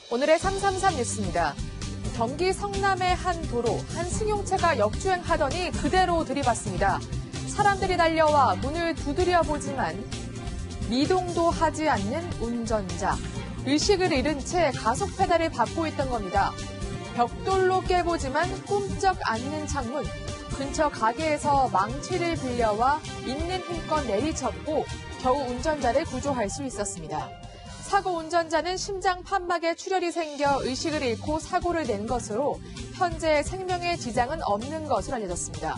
오늘의 333 뉴스입니다. 경기 성남의 한 도로, 한 승용차가 역주행하더니 그대로 들이받습니다. 사람들이 달려와 문을 두드려 보지만 미동도 하지 않는 운전자. 의식을 잃은 채 가속 페달을 밟고 있던 겁니다. 벽돌로 깨보지만 꿈쩍 않는 창문. 근처 가게에서 망치를 빌려와 있는 힘껏 내리쳤고 겨우 운전자를 구조할 수 있었습니다. 사고 운전자는 심장 판막에 출혈이 생겨 의식을 잃고 사고를 낸 것으로 현재 생명에 지장은 없는 것으로 알려졌습니다.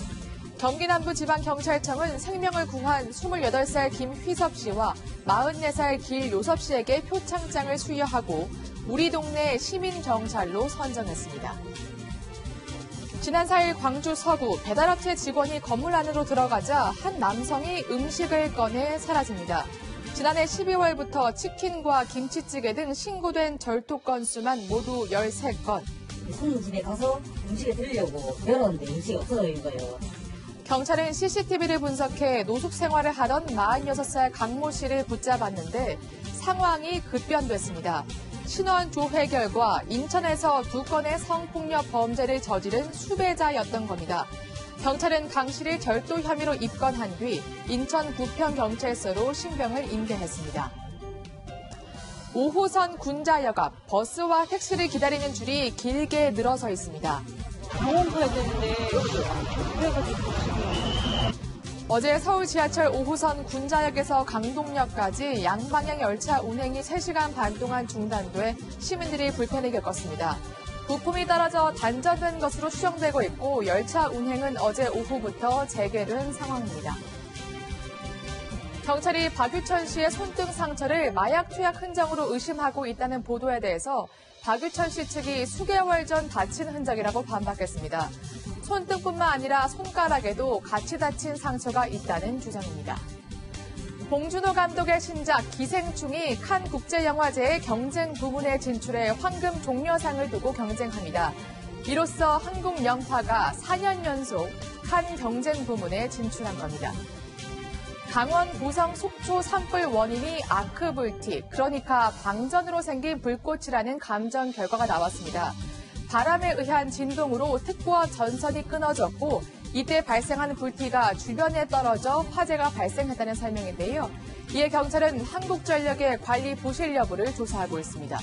경기 남부지방경찰청은 생명을 구한 28살 김휘섭 씨와 44살 길요섭 씨에게 표창장을 수여하고 우리 동네 시민경찰로 선정했습니다. 지난 4일 광주 서구 배달업체 직원이 건물 안으로 들어가자 한 남성이 음식을 꺼내 사라집니다. 지난해 12월부터 치킨과 김치찌개 등 신고된 절도 건수만 모두 13건. 손님 집에 가서 음식을 드리려고 열었는데 음식이 없어진 거예요. 경찰은 CCTV를 분석해 노숙 생활을 하던 46살 강모 씨를 붙잡았는데 상황이 급변됐습니다. 신원 조회 결과 인천에서 2건의 성폭력 범죄를 저지른 수배자였던 겁니다. 경찰은 강 씨를 절도 혐의로 입건한 뒤 인천 부평경찰서로 신병을 임대했습니다. 5호선 군자역 앞 버스와 택시를 기다리는 줄이 길게 늘어서 있습니다. 병원 가야 되는데 그래가지고 어제 서울 지하철 5호선 군자역에서 강동역까지 양방향 열차 운행이 3시간 반 동안 중단돼 시민들이 불편을 겪었습니다. 부품이 떨어져 단전된 것으로 추정되고 있고 열차 운행은 어제 오후부터 재개된 상황입니다. 경찰이 박유천 씨의 손등 상처를 마약 투약 흔적으로 의심하고 있다는 보도에 대해서 박유천 씨 측이 수개월 전 다친 흔적이라고 반박했습니다. 손등뿐만 아니라 손가락에도 같이 다친 상처가 있다는 주장입니다. 봉준호 감독의 신작 기생충이 칸 국제영화제의 경쟁 부문에 진출해 황금 종려상을 두고 경쟁합니다. 이로써 한국 영화가 4년 연속 칸 경쟁 부문에 진출한 겁니다. 강원 고성 속초 산불 원인이 아크불티, 그러니까 방전으로 생긴 불꽃이라는 감정 결과가 나왔습니다. 바람에 의한 진동으로 특보와 전선이 끊어졌고 이때 발생한 불티가 주변에 떨어져 화재가 발생했다는 설명인데요. 이에 경찰은 한국전력의 관리 부실 여부를 조사하고 있습니다.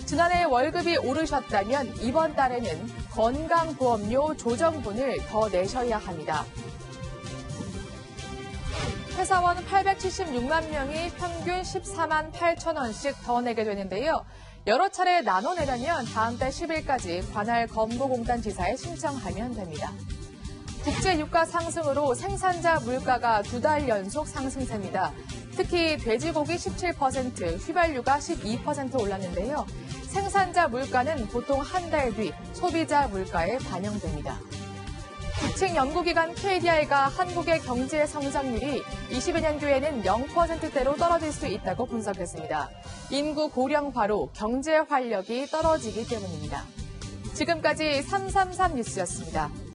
지난해 월급이 오르셨다면 이번 달에는 건강보험료 조정분을 더 내셔야 합니다. 회사원 876만 명이 평균 14만 8천 원씩 더 내게 되는데요. 여러 차례 나눠 내려면 다음 달 10일까지 관할 건보공단 지사에 신청하면 됩니다. 국제 유가 상승으로 생산자 물가가 2달 연속 상승세입니다. 특히 돼지고기 17%, 휘발유가 12% 올랐는데요. 생산자 물가는 보통 한 달 뒤 소비자 물가에 반영됩니다. 국책 연구기관 KDI가 한국의 경제 성장률이 22년도에는 0%대로 떨어질 수 있다고 분석했습니다. 인구 고령화로 경제 활력이 떨어지기 때문입니다. 지금까지 333 뉴스였습니다.